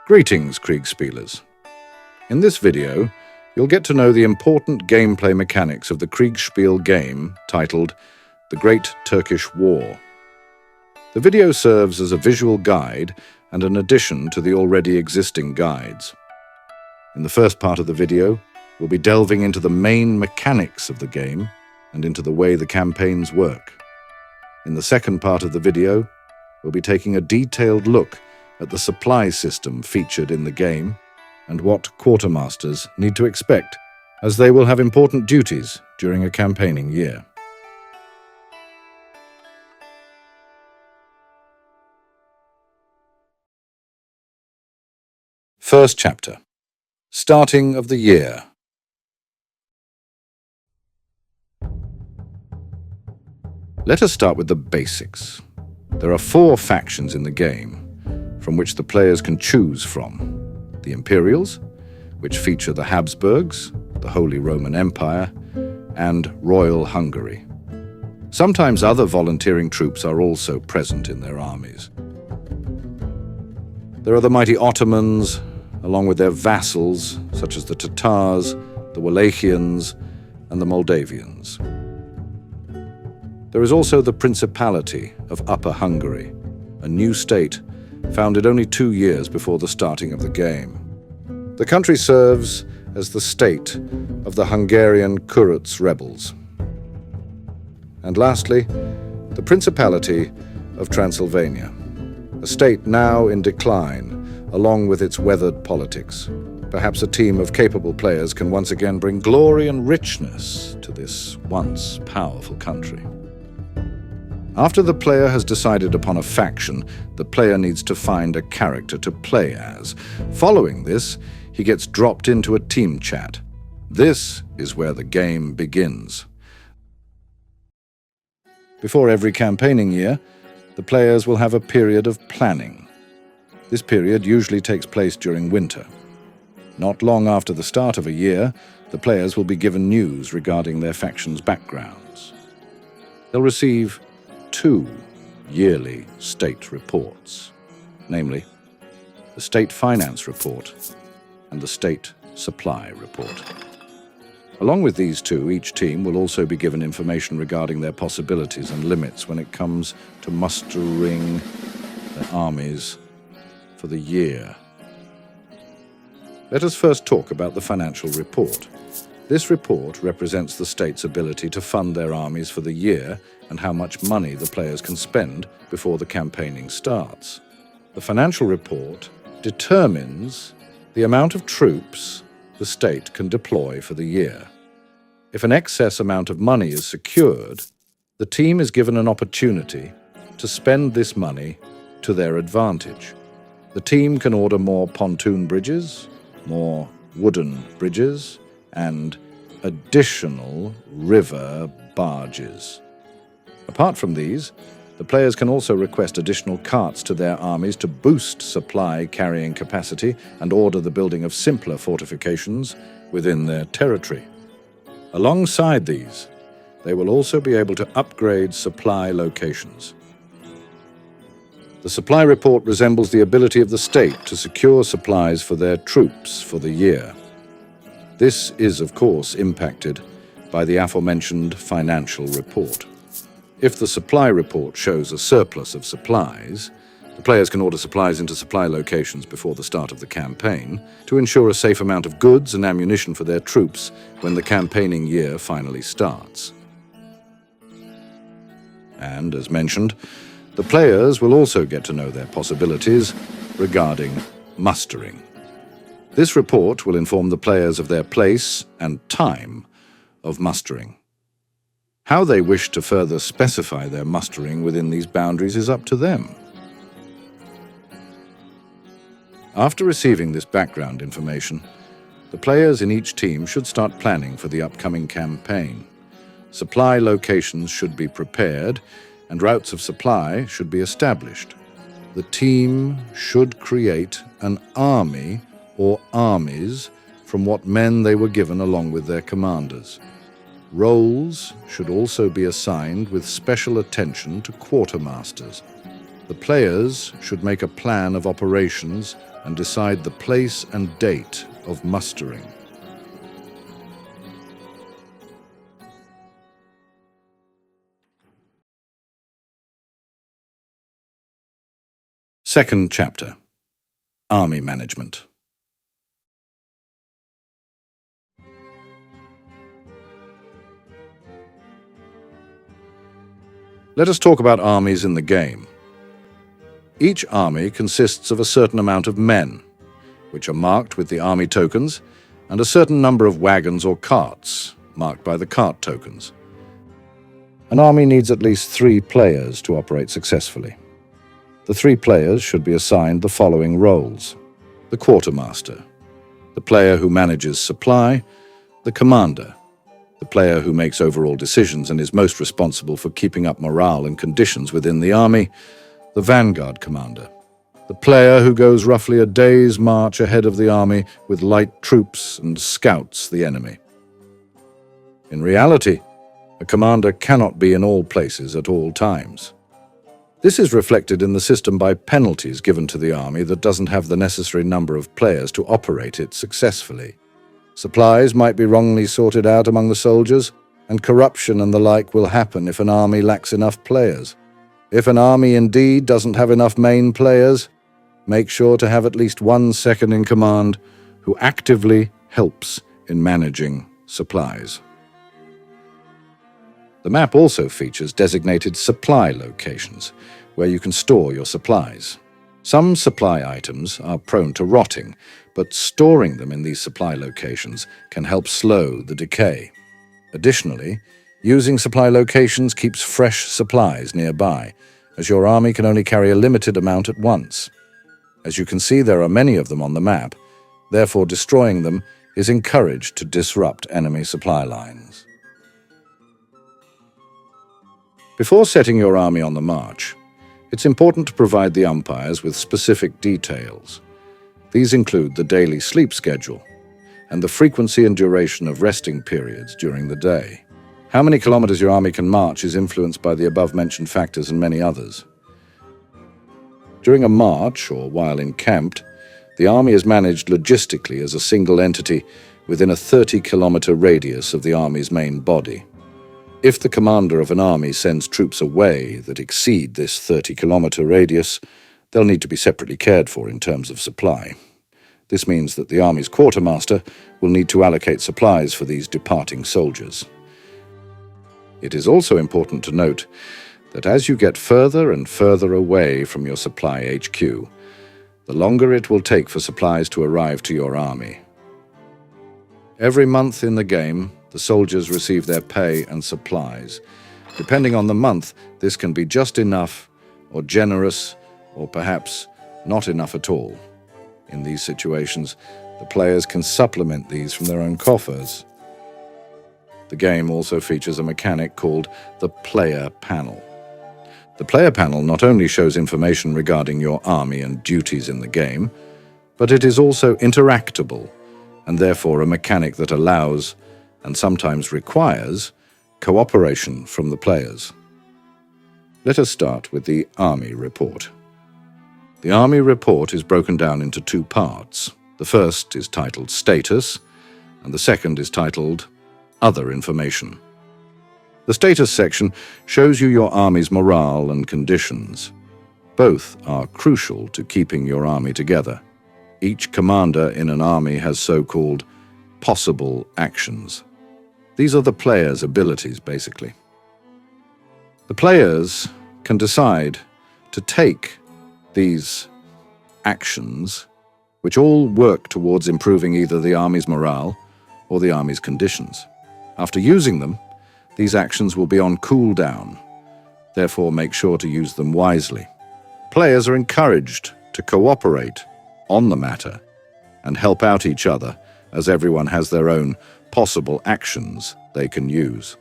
Greetings, Kriegsspielers. In this video, you'll get to know the important gameplay mechanics of the Kriegsspiel game titled The Great Turkish War. The video serves as a visual guide and an addition to the already existing guides. In the first part of the video, we'll be delving into the main mechanics of the game and into the way the campaigns work. In the second part of the video, we'll be taking a detailed look at the supply system featured in the game and what quartermasters need to expect, as they will have important duties during a campaigning year. First chapter. Starting of the year. Let us start with the basics. There are 4 factions in the game, from which the players can choose from. The Imperials, which feature the Habsburgs, the Holy Roman Empire, and Royal Hungary. Sometimes other volunteering troops are also present in their armies. There are the mighty Ottomans, along with their vassals, such as the Tatars, the Wallachians, and the Moldavians. There is also the Principality of Upper Hungary, a new state founded only 2 years before the starting of the game. The country serves as the state of the Hungarian Kurets rebels. And lastly, the Principality of Transylvania, a state now in decline, along with its weathered politics. Perhaps a team of capable players can once again bring glory and richness to this once powerful country. After the player has decided upon a faction, the player needs to find a character to play as. Following this, he gets dropped into a team chat. This is where the game begins. Before every campaigning year, the players will have a period of planning. This period usually takes place during winter. Not long after the start of a year, the players will be given news regarding their faction's backgrounds. They'll receive 2 yearly state reports, namely the State Finance Report and the State Supply Report. Along with these 2, each team will also be given information regarding their possibilities and limits when it comes to mustering their armies for the year. Let us first talk about the financial report. This report represents the state's ability to fund their armies for the year and how much money the players can spend before the campaigning starts. The financial report determines the amount of troops the state can deploy for the year. If an excess amount of money is secured, the team is given an opportunity to spend this money to their advantage. The team can order more pontoon bridges, more wooden bridges, and additional river barges. Apart from these, the players can also request additional carts to their armies to boost supply carrying capacity and order the building of simpler fortifications within their territory. Alongside these, they will also be able to upgrade supply locations. The supply report resembles the ability of the state to secure supplies for their troops for the year. This is, of course, impacted by the aforementioned financial report. If the supply report shows a surplus of supplies, the players can order supplies into supply locations before the start of the campaign to ensure a safe amount of goods and ammunition for their troops when the campaigning year finally starts. And, as mentioned, the players will also get to know their possibilities regarding mustering. This report will inform the players of their place and time of mustering. How they wish to further specify their mustering within these boundaries is up to them. After receiving this background information, the players in each team should start planning for the upcoming campaign. Supply locations should be prepared, and routes of supply should be established. The team should create an army or armies from what men they were given along with their commanders. Roles should also be assigned with special attention to quartermasters. The players should make a plan of operations and decide the place and date of mustering. Second chapter: Army Management. Let us talk about armies in the game. Each army consists of a certain amount of men, which are marked with the army tokens, and a certain number of wagons or carts, marked by the cart tokens. An army needs at least 3 players to operate successfully. The 3 players should be assigned the following roles: the quartermaster, the player who manages supply, the commander, the player who makes overall decisions and is most responsible for keeping up morale and conditions within the army, the vanguard commander, the player who goes roughly a day's march ahead of the army with light troops and scouts the enemy. In reality, a commander cannot be in all places at all times. This is reflected in the system by penalties given to the army that doesn't have the necessary number of players to operate it successfully. Supplies might be wrongly sorted out among the soldiers, and corruption and the like will happen if an army lacks enough players. If an army indeed doesn't have enough main players, make sure to have at least 1 second in command who actively helps in managing supplies. The map also features designated supply locations, where you can store your supplies. Some supply items are prone to rotting, but storing them in these supply locations can help slow the decay. Additionally, using supply locations keeps fresh supplies nearby, as your army can only carry a limited amount at once. As you can see, there are many of them on the map, therefore destroying them is encouraged to disrupt enemy supply lines. Before setting your army on the march, it's important to provide the umpires with specific details. These include the daily sleep schedule and the frequency and duration of resting periods during the day. How many kilometers your army can march is influenced by the above-mentioned factors and many others. During a march, or while encamped, the army is managed logistically as a single entity within a 30-kilometer radius of the army's main body. If the commander of an army sends troops away that exceed this 30-kilometer radius, they'll need to be separately cared for in terms of supply. This means that the army's quartermaster will need to allocate supplies for these departing soldiers. It is also important to note that as you get further and further away from your supply HQ, the longer it will take for supplies to arrive to your army. Every month in the game, the soldiers receive their pay and supplies. Depending on the month, this can be just enough, or generous, or perhaps not enough at all. In these situations, the players can supplement these from their own coffers. The game also features a mechanic called the player panel. The player panel not only shows information regarding your army and duties in the game, but it is also interactable, and therefore a mechanic that allows, and sometimes requires, cooperation from the players. Let us start with the Army Report. The Army Report is broken down into 2 parts. The first is titled Status, and the second is titled Other Information. The Status section shows you your army's morale and conditions. Both are crucial to keeping your army together. Each commander in an army has so-called possible actions. These are the players' abilities, basically. The players can decide to take these actions, which all work towards improving either the army's morale or the army's conditions. After using them, these actions will be on cooldown. Therefore, make sure to use them wisely. Players are encouraged to cooperate on the matter and help out each other, as everyone has their own possible actions they can use.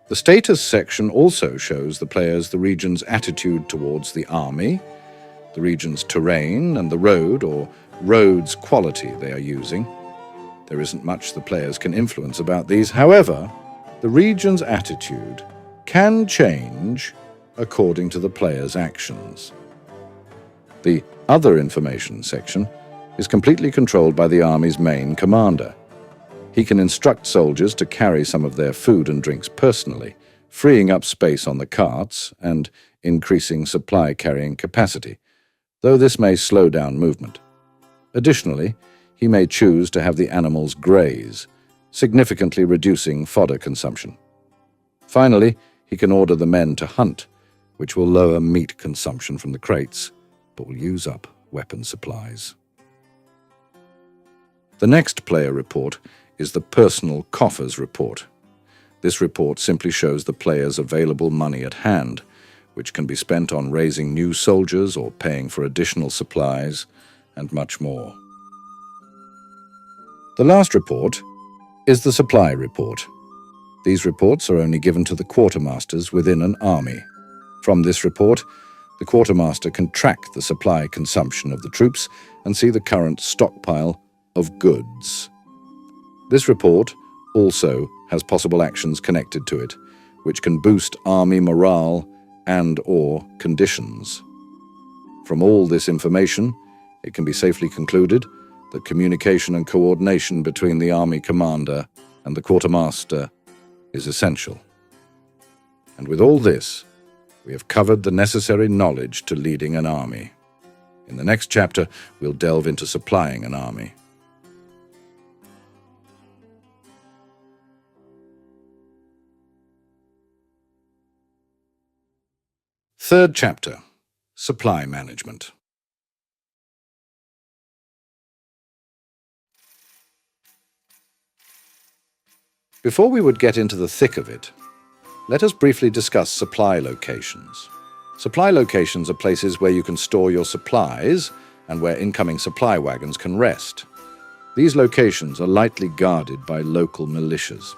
The status section also shows the players the region's attitude towards the army, the region's terrain, and the road or roads quality they are using. There isn't much the players can influence about these. However, the region's attitude can change according to the player's actions. The Other Information section is completely controlled by the army's main commander. He can instruct soldiers to carry some of their food and drinks personally, freeing up space on the carts and increasing supply carrying capacity, though this may slow down movement. Additionally, he may choose to have the animals graze, significantly reducing fodder consumption. Finally, he can order the men to hunt, which will lower meat consumption from the crates, but will use up weapon supplies. The next player report is the Personal Coffers report. This report simply shows the player's available money at hand, which can be spent on raising new soldiers or paying for additional supplies, and much more. The last report is the Supply report. These reports are only given to the quartermasters within an army. From this report, the quartermaster can track the supply consumption of the troops and see the current stockpile of goods. This report also has possible actions connected to it, which can boost army morale and/or conditions. From all this information, it can be safely concluded that communication and coordination between the army commander and the quartermaster is essential. And with all this, we have covered the necessary knowledge to leading an army. In the next chapter, we'll delve into supplying an army. Third chapter, Supply Management. Before we would get into the thick of it, let us briefly discuss supply locations. Supply locations are places where you can store your supplies and where incoming supply wagons can rest. These locations are lightly guarded by local militias.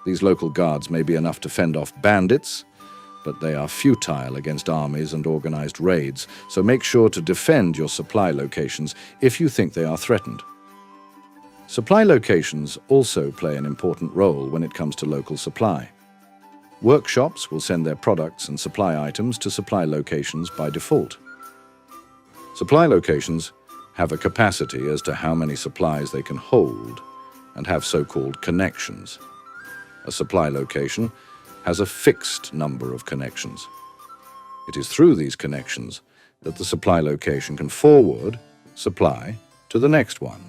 These local guards may be enough to fend off bandits, but they are futile against armies and organized raids, so make sure to defend your supply locations if you think they are threatened. Supply locations also play an important role when it comes to local supply. Workshops will send their products and supply items to supply locations by default. Supply locations have a capacity as to how many supplies they can hold and have so-called connections. A supply location has a fixed number of connections. It is through these connections that the supply location can forward supply to the next one.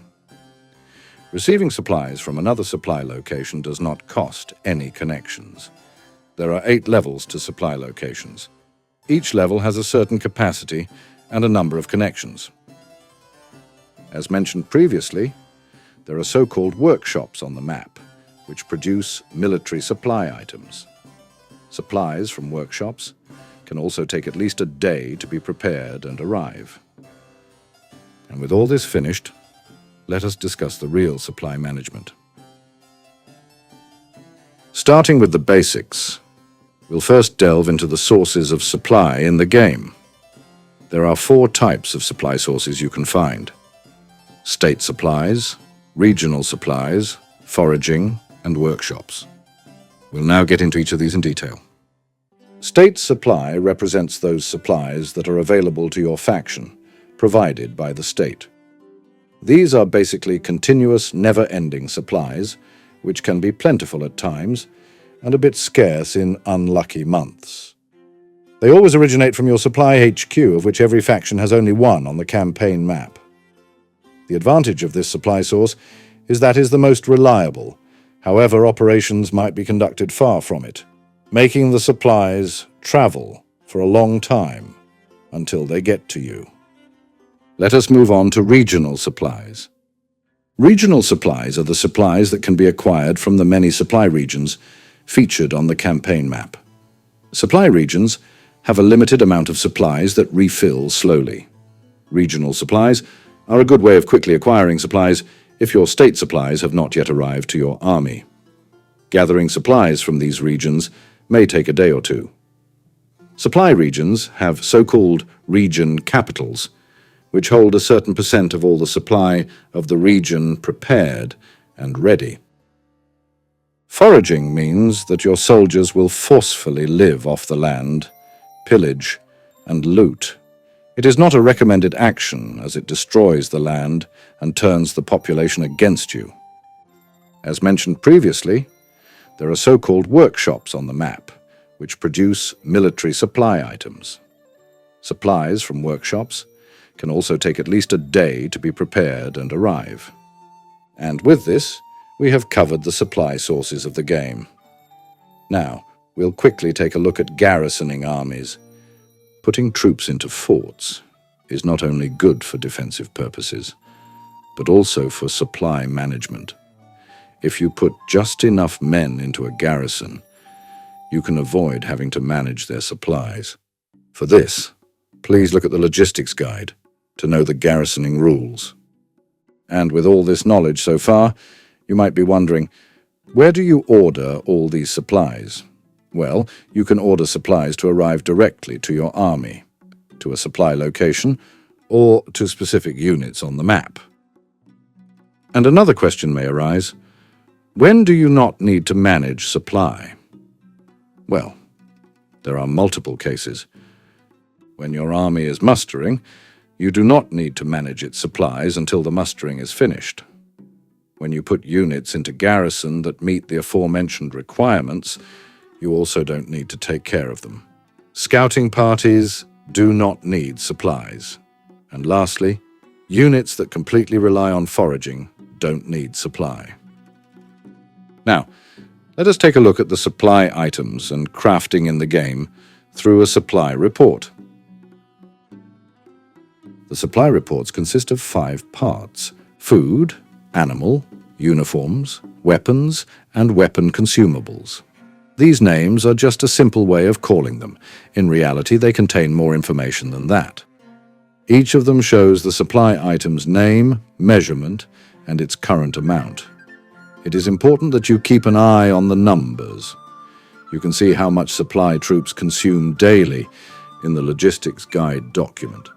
Receiving supplies from another supply location does not cost any connections. There are 8 levels to supply locations. Each level has a certain capacity and a number of connections. As mentioned previously, there are so-called workshops on the map, which produce military supply items. Supplies from workshops can also take at least a day to be prepared and arrive. And with all this finished, let us discuss the real supply management. Starting with the basics, we'll first delve into the sources of supply in the game. There are 4 types of supply sources you can find: state supplies, regional supplies, foraging, and workshops. We'll now get into each of these in detail. State supply represents those supplies that are available to your faction, provided by the state. These are basically continuous, never-ending supplies, which can be plentiful at times and a bit scarce in unlucky months. They always originate from your supply HQ, of which every faction has only one on the campaign map. The advantage of this supply source is that it is the most reliable. However, operations might be conducted far from it, making the supplies travel for a long time until they get to you. Let us move on to regional supplies. Regional supplies are the supplies that can be acquired from the many supply regions featured on the campaign map. Supply regions have a limited amount of supplies that refill slowly. Regional supplies are a good way of quickly acquiring supplies if your state supplies have not yet arrived to your army. Gathering supplies from these regions may take a day or two. Supply regions have so-called region capitals, which hold a certain percent of all the supply of the region prepared and ready. Foraging means that your soldiers will forcefully live off the land pillage, and loot. It is not a recommended action, as it destroys the land and turns the population against you. As mentioned previously, there are so-called workshops on the map, which produce military supply items. Supplies from workshops can also take at least a day to be prepared and arrive. And with this, we have covered the supply sources of the game. Now, we'll quickly take a look at garrisoning armies. Putting troops into forts is not only good for defensive purposes, but also for supply management. If you put just enough men into a garrison, you can avoid having to manage their supplies. For this, please look at the logistics guide to know the garrisoning rules. And with all this knowledge so far, you might be wondering, where do you order all these supplies? Well, you can order supplies to arrive directly to your army, to a supply location, or to specific units on the map. And another question may arise, when do you not need to manage supply? Well, there are multiple cases. When your army is mustering, you do not need to manage its supplies until the mustering is finished. When you put units into garrison that meet the aforementioned requirements, you also don't need to take care of them. Scouting parties do not need supplies. And lastly, units that completely rely on foraging don't need supply. Now, let us take a look at the supply items and crafting in the game through a supply report. The supply reports consist of 5 parts: food, animal, uniforms, weapons, and weapon consumables. These names are just a simple way of calling them. In reality, they contain more information than that. Each of them shows the supply item's name, measurement, and its current amount. It is important that you keep an eye on the numbers. You can see how much supply troops consume daily in the logistics guide document.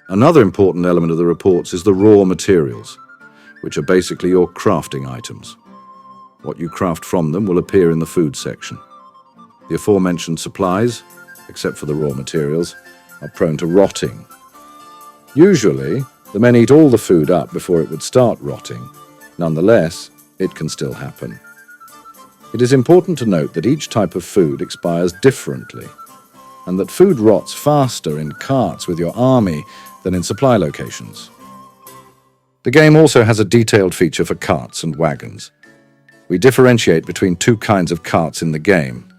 Another important element of the reports is the raw materials, which are basically your crafting items. What you craft from them will appear in the food section. The aforementioned supplies, except for the raw materials, are prone to rotting. Usually, the men eat all the food up before it would start rotting. Nonetheless, it can still happen. It is important to note that each type of food expires differently, and that food rots faster in carts with your army than in supply locations. The game also has a detailed feature for carts and wagons. We differentiate between 2 kinds of carts in the game: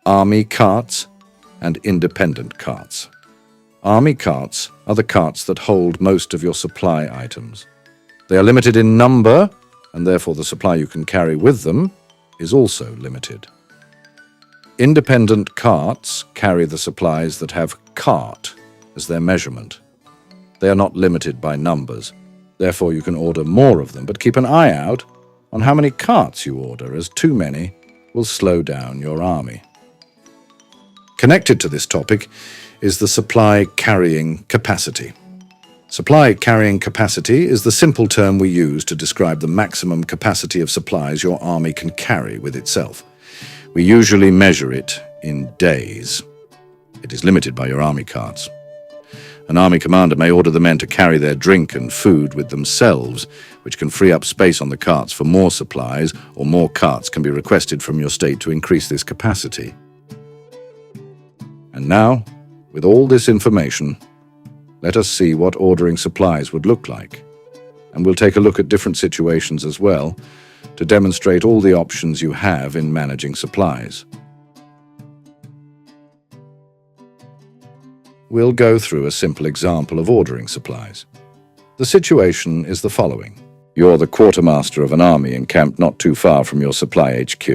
army carts and independent carts. Army carts are the carts that hold most of your supply items. They are limited in number, and therefore the supply you can carry with them is also limited. Independent carts carry the supplies that have cart as their measurement. They are not limited by numbers. Therefore, you can order more of them, but keep an eye out on how many carts you order, as too many will slow down your army. Connected to this topic is the supply carrying capacity. Supply carrying capacity is the simple term we use to describe the maximum capacity of supplies your army can carry with itself. We usually measure it in days. It is limited by your army carts. An army commander may order the men to carry their drink and food with themselves, which can free up space on the carts for more supplies, or more carts can be requested from your state to increase this capacity. And now, with all this information, let us see what ordering supplies would look like. And we'll take a look at different situations as well, to demonstrate all the options you have in managing supplies. We'll go through a simple example of ordering supplies. The situation is the following. You're the quartermaster of an army encamped not too far from your supply HQ.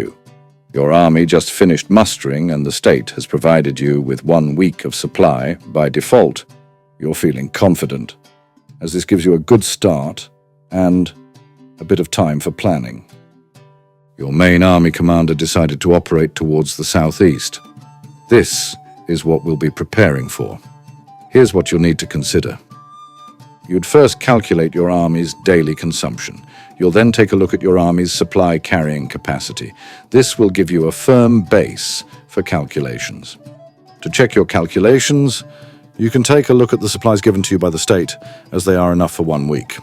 Your army just finished mustering and the state has provided you with 1 week of supply by default. You're feeling confident, as this gives you a good start and a bit of time for planning. Your main army commander decided to operate towards the southeast. This is what we'll be preparing for. Here's what you'll need to consider. You'd first calculate your army's daily consumption. You'll then take a look at your army's supply carrying capacity. This will give you a firm base for calculations. To check your calculations, you can take a look at the supplies given to you by the state, as they are enough for 1 week.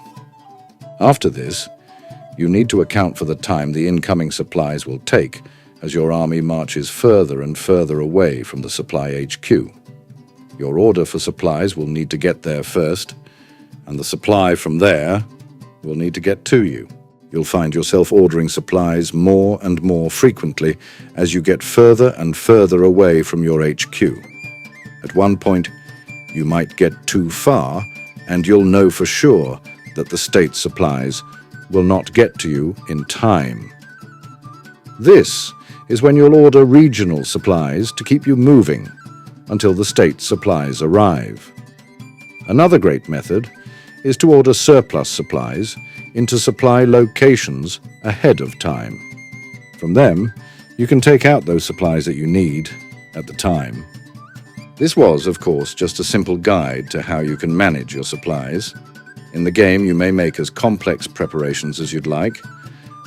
After this, you need to account for the time the incoming supplies will take as your army marches further and further away from the supply HQ. Your order for supplies will need to get there first, and the supply from there will need to get to you. You'll find yourself ordering supplies more and more frequently as you get further and further away from your HQ. At one point, you might get too far, and you'll know for sure that the state supplies will not get to you in time. This is when you'll order regional supplies to keep you moving until the state supplies arrive. Another great method is to order surplus supplies into supply locations ahead of time. From them, you can take out those supplies that you need at the time. This was, of course, just a simple guide to how you can manage your supplies. In the game, you may make as complex preparations as you'd like,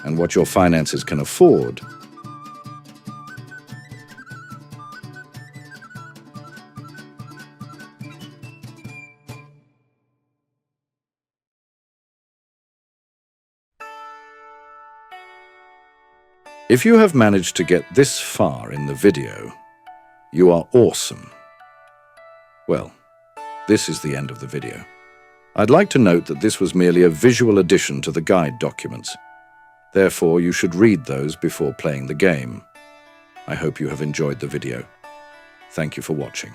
and what your finances can afford. If you have managed to get this far in the video, you are awesome. Well, this is the end of the video. I'd like to note that this was merely a visual addition to the guide documents. Therefore, you should read those before playing the game. I hope you have enjoyed the video. Thank you for watching.